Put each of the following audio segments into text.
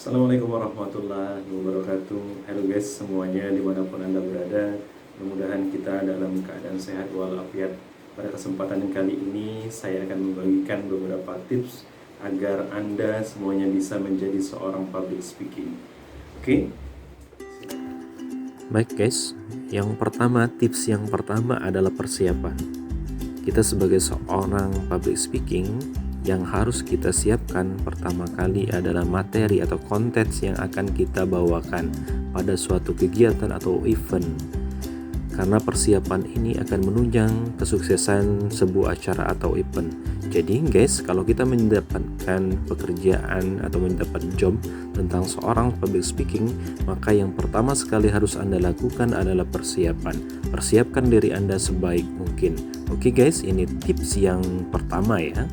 Assalamualaikum warahmatullahi wabarakatuh. Halo guys semuanya dimanapun anda berada. Mudah-mudahan kita dalam keadaan sehat walafiat. Pada kesempatan kali ini saya akan membagikan beberapa tips agar anda semuanya bisa menjadi seorang public speaking. Oke? Baik guys, tips yang pertama adalah persiapan. Kita sebagai seorang public speaking, yang harus kita siapkan pertama kali adalah materi atau konten yang akan kita bawakan pada suatu kegiatan atau event. Karena persiapan ini akan menunjang kesuksesan sebuah acara atau event. Jadi guys, kalau kita mendapatkan pekerjaan atau mendapat job tentang seorang public speaking, maka yang pertama sekali harus Anda lakukan adalah persiapan. Persiapkan diri Anda sebaik mungkin. Oke guys, ini tips yang pertama ya.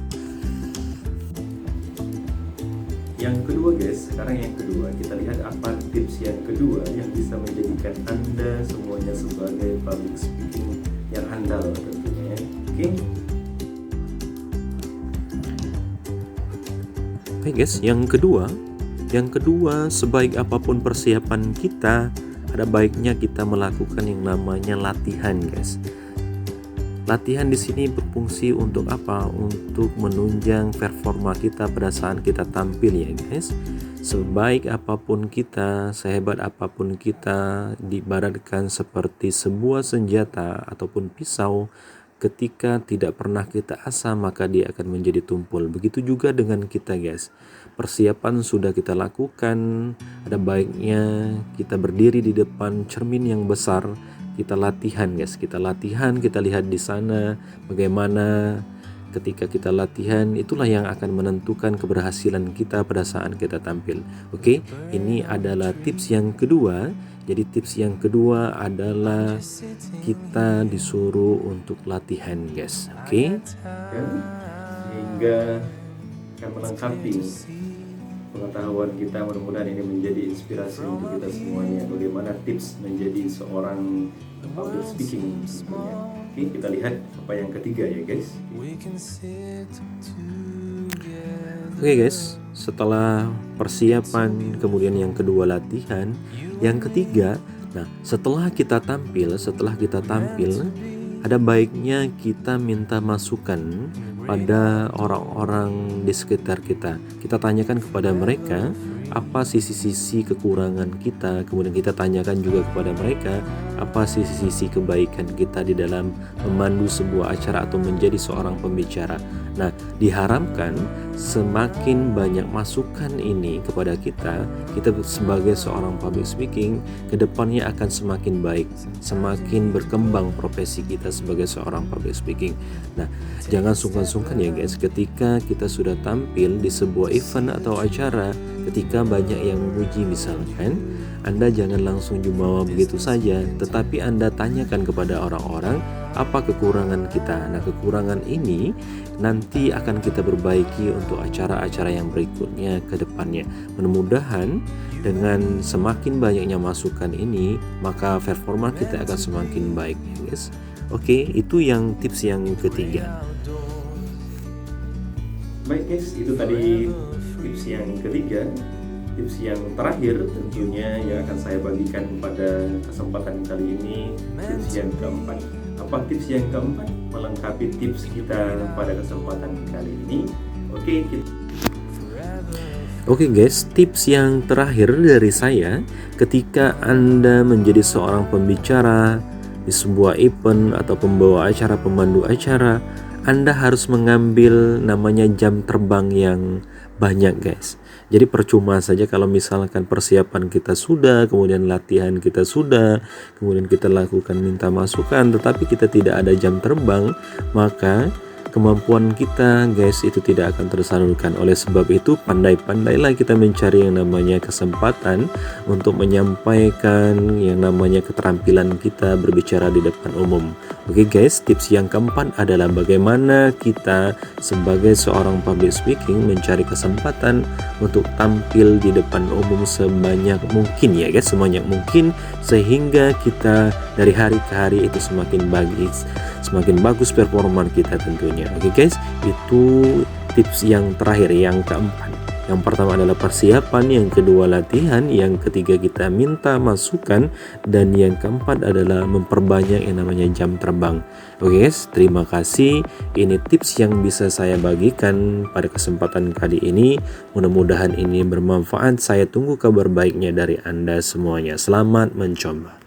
Yang kedua guys, sekarang yang kedua kita lihat apa tips yang kedua yang bisa menjadikan anda semuanya sebagai public speaking yang handal tentunya. Oke guys, yang kedua sebaik apapun persiapan kita, ada baiknya kita melakukan yang namanya latihan guys. Latihan di sini berfungsi untuk apa? Untuk menunjang performa kita pada saat kita tampil ya guys. Sebaik apapun kita, sehebat apapun kita, diibaratkan seperti sebuah senjata ataupun pisau, ketika tidak pernah kita asah maka dia akan menjadi tumpul. Begitu juga dengan kita guys. Persiapan sudah kita lakukan, ada baiknya kita berdiri di depan cermin yang besar. Kita latihan guys, kita lihat di sana bagaimana ketika kita latihan, itulah yang akan menentukan keberhasilan kita pada saat kita tampil. Oke, ini adalah tips yang kedua. Jadi tips yang kedua adalah kita disuruh untuk latihan guys. Oke. Sehingga akan melengkapi pengetahuan kita, mudah-mudahan ini menjadi inspirasi untuk kita semuanya bagaimana tips menjadi seorang public speaking tentunya. Oke, kita lihat apa yang ketiga ya guys. Oke guys, setelah persiapan, kemudian yang kedua latihan, yang ketiga, nah setelah kita tampil, ada baiknya kita minta masukan pada orang-orang di sekitar kita. Kita tanyakan kepada mereka apa sisi-sisi kekurangan kita, kemudian kita tanyakan juga kepada mereka apa sisi-sisi kebaikan kita di dalam memandu sebuah acara atau menjadi seorang pembicara. Nah, diharapkan semakin banyak masukan ini kepada kita sebagai seorang public speaking, kedepannya akan semakin baik, semakin berkembang profesi kita sebagai seorang public speaking. Nah, jangan sungkan-sungkan ya guys, ketika kita sudah tampil di sebuah event atau acara, ketika banyak yang memuji misalkan, Anda jangan langsung jumawa begitu saja, tetapi Anda tanyakan kepada orang-orang apa kekurangan kita. Nah, kekurangan ini nanti akan kita perbaiki untuk acara-acara yang berikutnya ke depannya. Mudah-mudahan dengan semakin banyaknya masukan ini, maka performa kita akan semakin baik ya guys. Oke, itu yang tips yang ketiga. Baik guys, itu tadi tips yang ketiga. Tips yang terakhir tentunya yang akan saya bagikan pada kesempatan kali ini, tips yang keempat. Apa tips yang keempat? Melengkapi tips kita pada kesempatan kali ini. Oke guys, tips yang terakhir dari saya, ketika Anda menjadi seorang pembicara di sebuah event atau pembawa acara, pemandu acara, Anda harus mengambil namanya jam terbang yang banyak guys. Jadi percuma saja kalau misalkan persiapan kita sudah, kemudian latihan kita sudah, kemudian kita lakukan minta masukan, tetapi kita tidak ada jam terbang, maka kemampuan kita guys itu tidak akan tersalurkan. Oleh sebab itu, pandai-pandailah kita mencari yang namanya kesempatan untuk menyampaikan yang namanya keterampilan kita berbicara di depan umum. Oke guys, tips yang keempat adalah bagaimana kita sebagai seorang public speaking mencari kesempatan untuk tampil di depan umum sebanyak mungkin ya guys, sebanyak mungkin, sehingga kita dari hari ke hari itu semakin bagus performa kita tentunya. Oke guys, itu tips yang terakhir, yang keempat. Yang pertama adalah persiapan, yang kedua latihan, yang ketiga kita minta masukan, dan yang keempat adalah memperbanyak yang namanya jam terbang. Oke guys, terima kasih. Ini tips yang bisa saya bagikan pada kesempatan kali ini. Mudah-mudahan ini bermanfaat. Saya tunggu kabar baiknya dari Anda semuanya. Selamat mencoba.